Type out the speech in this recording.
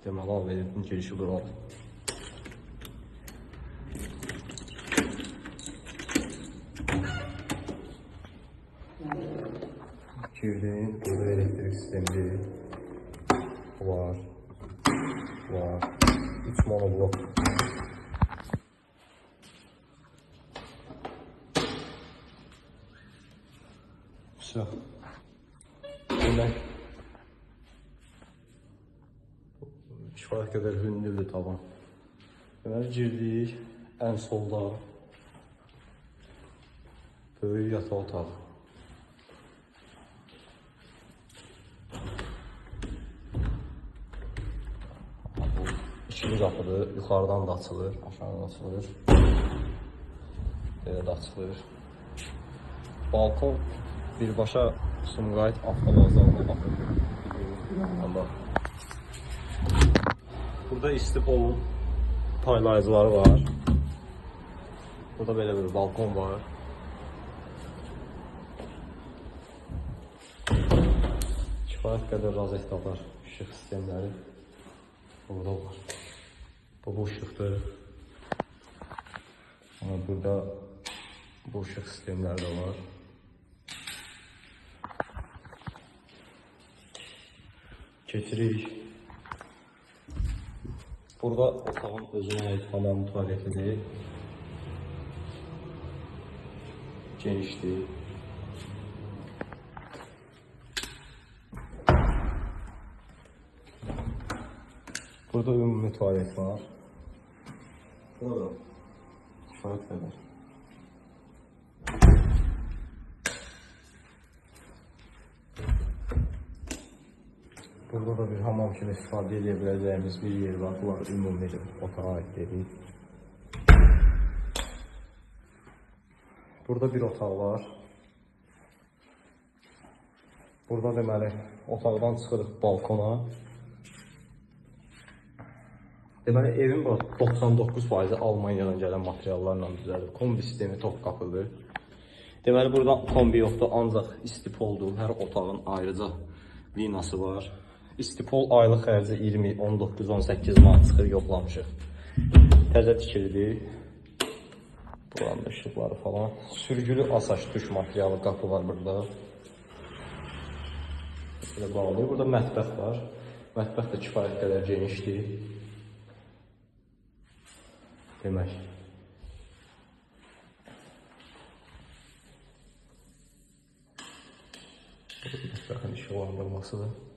Deməli, AVD-nin girişi buradır. Girdin, burada elektrik sistemi var. 3 monoblok. Все. Demək, kifayət qədər hündürdür tavan. Deməli, girdik, ən solda böyük yataq otağı. İkili qapıdır, yuxarıdan da açılır, aşağıdan da açılır. Belə də açılır. Balkon birbaşa Sumqayıt avtovağzalına baxır. Burada istipolun paylayıcıları var. Burada belə bir balkon var. Kifayət qədər rozetkalar, işıq sistemləri burada var. Bu ışıqdır. Burada bu ışıq sistemləri də var. Keçirik. Burada otağın özünə aid hamam tualetidir. Genişdir. Burada ümumi tuvalet var. Burada kifayət qədər. Burada da bir hamam kimi istifadə edə biləcəyimiz bir yer var. Bunlar ümumi otağa aid dedik. Burada bir otaq var. Burada deməli otaqdan çıxırıq balkona. Deməli evin 99% Almaniyadan gələn materiallarla düzəlir. Kombi sistemi tok qapıdır. Deməli burada kombi yoxdur, ancaq istipoldur. Hər otağın ayrıca linası var. İstipol aylıq xərci 20, 19, 18 manat çıxır, yoxlamışıq. Təzə tikilidir. Buranın ışıqları falan. Sürgülü asaş tuş materialı qapı var burada. Belə bağlı. Burada mətbəx var. Mətbəx də kifayət qədər genişdir. Demək. Mətbəxin işıqlandırmasıdır.